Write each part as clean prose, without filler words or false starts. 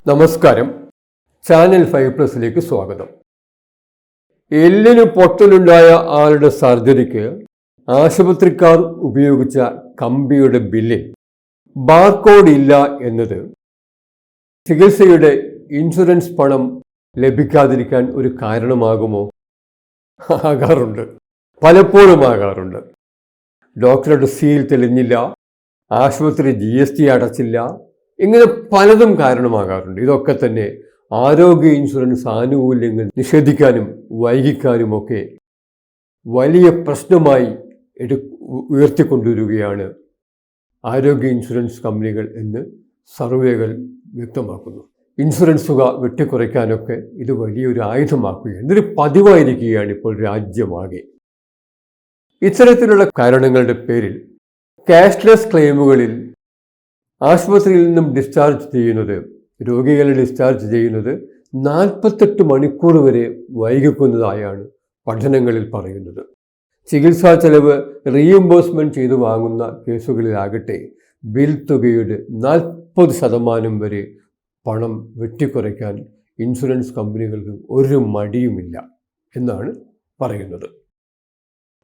നമസ്കാരം. ചാനൽ 5+ലേക്ക് സ്വാഗതം. എല്ലിന് പൊട്ടലുണ്ടായ ആളുടെ സർജറിക്ക് ആശുപത്രിക്കാർ ഉപയോഗിച്ച കമ്പിയുടെ ബില്ലിൽ ബാർകോഡ് ഇല്ല എന്നത് ചികിത്സയുടെ ഇൻഷുറൻസ് പണം ലഭിക്കാതിരിക്കാൻ ഒരു കാരണമാകുമോ? ആകാറുണ്ട്, പലപ്പോഴും ആകാറുണ്ട്. ഡോക്ടറുടെ സീൽ തെളിഞ്ഞില്ല, ആശുപത്രി GST അടച്ചില്ല, ഇങ്ങനെ പലതും കാരണമാകാറുണ്ട്. ഇതൊക്കെ തന്നെ ആരോഗ്യ ഇൻഷുറൻസ് ആനുകൂല്യങ്ങൾ നിഷേധിക്കാനും വൈകിക്കാനുമൊക്കെ വലിയ പ്രശ്നമായി ഉയർത്തിക്കൊണ്ടുവരികയാണ് ആരോഗ്യ ഇൻഷുറൻസ് കമ്പനികൾ എന്ന് സർവേകൾ വ്യക്തമാക്കുന്നു. ഇൻഷുറൻസ് തുക വെട്ടിക്കുറയ്ക്കാനൊക്കെ ഇത് വലിയൊരു ആയുധമാക്കുകയാണ്. ഇതൊരു പതിവായിരിക്കുകയാണ് ഇപ്പോൾ രാജ്യമാകെ. ഇത്തരത്തിലുള്ള കാരണങ്ങളുടെ പേരിൽ ക്യാഷ്ലെസ് ക്ലെയിമുകളിൽ ആശുപത്രിയിൽ നിന്നും രോഗികളെ ഡിസ്ചാർജ് ചെയ്യുന്നത് 48 മണിക്കൂർ വരെ വൈകിക്കുന്നതായാണ് പഠനങ്ങളിൽ പറയുന്നത്. ചികിത്സാ ചെലവ് റീഇംബേഴ്സ്മെൻറ്റ് ചെയ്തു വാങ്ങുന്ന കേസുകളിലാകട്ടെ ബിൽ തുകയുടെ 40% വരെ പണം വെട്ടിക്കുറയ്ക്കാൻ ഇൻഷുറൻസ് കമ്പനികൾക്ക് ഒരു മടിയുമില്ല എന്നാണ് പറയുന്നത്.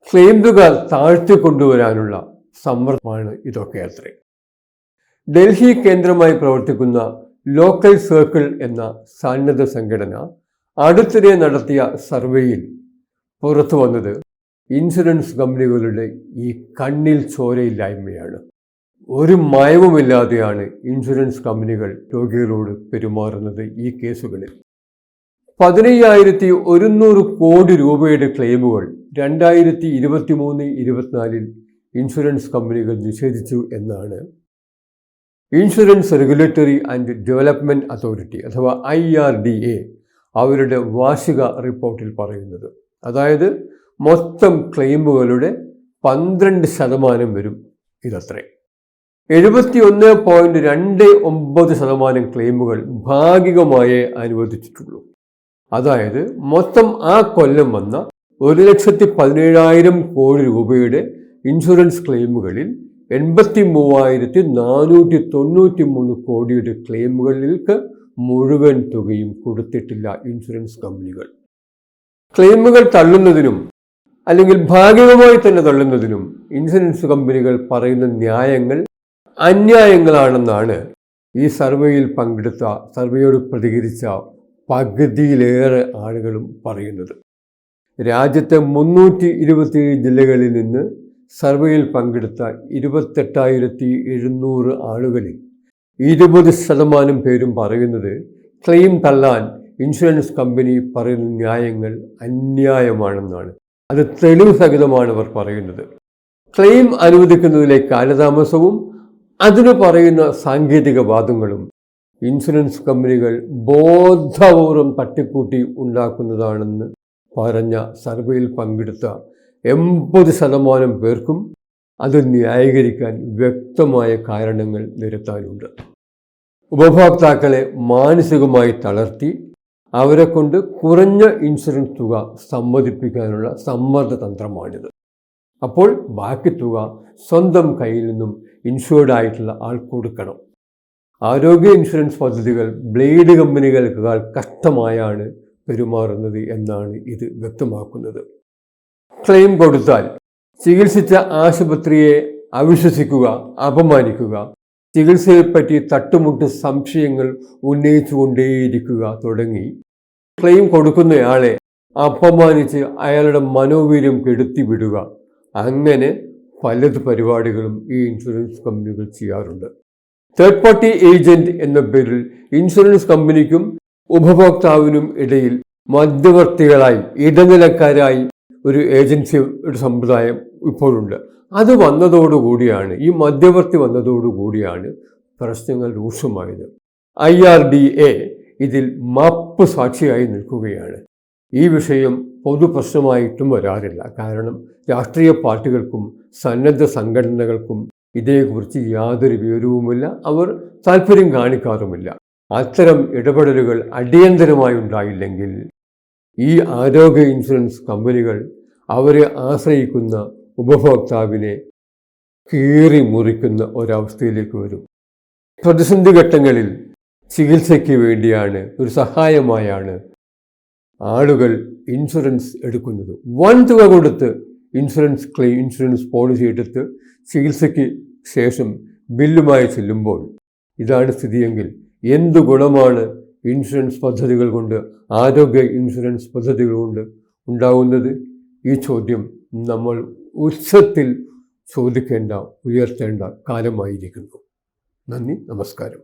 ക്ലെയിം തുക താഴ്ത്തിക്കൊണ്ടുവരാനുള്ള സമ്മർദ്ദമാണ് ഇതൊക്കെ അത്രേ. ഡൽഹി കേന്ദ്രമായി പ്രവർത്തിക്കുന്ന ലോക്കൽ സർക്കിൾ എന്ന സന്നദ്ധ സംഘടന അടുത്തിടെ നടത്തിയ സർവേയിൽ പുറത്തു വന്നത് ഇൻഷുറൻസ് കമ്പനികളുടെ ഈ കണ്ണിൽ ചോരയില്ലായ്മയാണ്. ഒരു മയവുമില്ലാതെയാണ് ഇൻഷുറൻസ് കമ്പനികൾ രോഗികളോട് പെരുമാറുന്നത്. ഈ കേസുകളിൽ 15,100 കോടി രൂപയുടെ ക്ലെയിമുകൾ 2023-24 ഇൻഷുറൻസ് കമ്പനികൾ നിഷേധിച്ചു എന്നാണ് insurance regulatory and development authority അഥവാ IRDA അവരുടെ വാർഷിക റിപ്പോർട്ടിൽ പറയുന്നത്. അതായത് മൊത്തം ക്ലെയിമുകളുടെ 12% വരും ഇതത്രേ. 71.29% ക്ലെയിമുകൾ ഭാഗികമായേ അനുവദിച്ചിട്ടുള്ളൂ. അതായത് മൊത്തം ആ കൊല്ലം വന്ന 1,17,000 കോടി രൂപയുടെ ഇൻഷുറൻസ് ക്ലെയിമുകളിൽ 83,493 കോടിയുടെ ക്ലെയിമുകളിലേക്ക് മുഴുവൻ തുകയും കൊടുത്തിട്ടില്ല ഇൻഷുറൻസ് കമ്പനികൾ. ക്ലെയിമുകൾ തള്ളുന്നതിനും അല്ലെങ്കിൽ ഭാഗികമായി തന്നെ തള്ളുന്നതിനും ഇൻഷുറൻസ് കമ്പനികൾ പറയുന്ന ന്യായങ്ങൾ അന്യായങ്ങളാണെന്നാണ് ഈ സർവേയോട് പ്രതികരിച്ച പകുതിയിലേറെ ആളുകളും പറയുന്നത്. രാജ്യത്തെ 327 ജില്ലകളിൽ നിന്ന് സർവേയിൽ പങ്കെടുത്ത 28,700 ആളുകളിൽ 20% പേരും പറയുന്നത് ക്ലെയിം തള്ളാൻ ഇൻഷുറൻസ് കമ്പനി പറയുന്ന ന്യായങ്ങൾ അന്യായമാണെന്നാണ്. അത് തെളിവ് സഹിതമാണ് അവർ പറയുന്നത്. ക്ലെയിം അനുവദിക്കുന്നതിലെ കാലതാമസവും അതിന് പറയുന്ന സാങ്കേതിക വാദങ്ങളും ഇൻഷുറൻസ് കമ്പനികൾ ബോധപൂർവം തട്ടിക്കൂട്ടി ഉണ്ടാക്കുന്നതാണെന്ന് പറഞ്ഞ സർവേയിൽ പങ്കെടുത്ത 80% പേർക്കും അത് ന്യായീകരിക്കാൻ വ്യക്തമായ കാരണങ്ങൾ നിരത്താനുണ്ട്. ഉപഭോക്താക്കളെ മാനസികമായി തളർത്തി അവരെ കൊണ്ട് കുറഞ്ഞ ഇൻഷുറൻസ് തുക സമ്മതിപ്പിക്കാനുള്ള സമ്മർദ്ദ തന്ത്രമാണിത്. അപ്പോൾ ബാക്കി തുക സ്വന്തം കയ്യിൽ നിന്നും ഇൻഷുർഡ് ആയിട്ടുള്ള ആൾ കൊടുക്കണം. ആരോഗ്യ ഇൻഷുറൻസ് പദ്ധതികൾ ബ്ലേഡ് കമ്പനികൾക്കാൾ കഷ്ടമായാണ് പെരുമാറുന്നത് എന്നാണ് ഇത് വ്യക്തമാക്കുന്നത്. ക്ലെയിം കൊടുത്താൽ ചികിത്സിച്ച ആശുപത്രിയെ അവിശ്വസിക്കുക, അപമാനിക്കുക, ചികിത്സയെപ്പറ്റി തട്ടുമുട്ട് സംശയങ്ങൾ ഉന്നയിച്ചുകൊണ്ടേയിരിക്കുക തുടങ്ങി ക്ലെയിം കൊടുക്കുന്നയാളെ അപമാനിച്ച് അയാളുടെ മനോവീര്യം കെടുത്തിവിടുക, അങ്ങനെ പല പരിപാടികളും ഈ ഇൻഷുറൻസ് കമ്പനികൾ ചെയ്യാറുണ്ട്. തേർഡ് പാർട്ടി ഏജന്റ് എന്ന പേരിൽ ഇൻഷുറൻസ് കമ്പനിക്കും ഉപഭോക്താവിനും ഇടയിൽ മധ്യവർത്തികളായി ഇടനിലക്കാരായി ഒരു ഏജൻസിയുടെ സമ്പ്രദായം ഇപ്പോഴുണ്ട്. അത് വന്നതോടുകൂടിയാണ്, ഈ മധ്യവർത്തി വന്നതോടുകൂടിയാണ് പ്രശ്നങ്ങൾ രൂക്ഷമായത്. IRDA ഇതിൽ മാപ്പ് സാക്ഷിയായി നിൽക്കുകയാണ്. ഈ വിഷയം പൊതുപ്രശ്നമായിട്ടും വരാറില്ല. കാരണം രാഷ്ട്രീയ പാർട്ടികൾക്കും സന്നദ്ധ സംഘടനകൾക്കും ഇതേക്കുറിച്ച് യാതൊരു വിവരവുമില്ല, അവർ താല്പര്യം കാണിക്കാറുമില്ല. അത്തരം ഇടപെടലുകൾ അടിയന്തരമായി ഉണ്ടായില്ലെങ്കിൽ ഈ ആരോഗ്യ ഇൻഷുറൻസ് കമ്പനികൾ അവരെ ആശ്രയിക്കുന്ന ഉപഭോക്താവിനെ കീറി മുറിക്കുന്ന ഒരവസ്ഥയിലേക്ക് വരും. പ്രതിസന്ധി ഘട്ടങ്ങളിൽ ചികിത്സയ്ക്ക് വേണ്ടിയാണ്, ഒരു സഹായമായാണ് ആളുകൾ ഇൻഷുറൻസ് എടുക്കുന്നത്. വൻ തുക കൊടുത്ത് ഇൻഷുറൻസ് പോളിസി എടുത്ത് ചികിത്സയ്ക്ക് ശേഷം ബില്ലുമായി ചെല്ലുമ്പോൾ ഇതാണ് സ്ഥിതിയെങ്കിൽ എന്തു ഗുണമാണ് ഇൻഷുറൻസ് പദ്ധതികൾ കൊണ്ട്, ആരോഗ്യ ഇൻഷുറൻസ് പദ്ധതികൾ കൊണ്ട് ഉണ്ടാകുന്നത്? ഈ ചോദ്യം നമ്മൾ ഉച്ചത്തിൽ ചോദിക്കേണ്ട, ഉയർത്തേണ്ട കാലമായിരിക്കുന്നു. നന്ദി, നമസ്കാരം.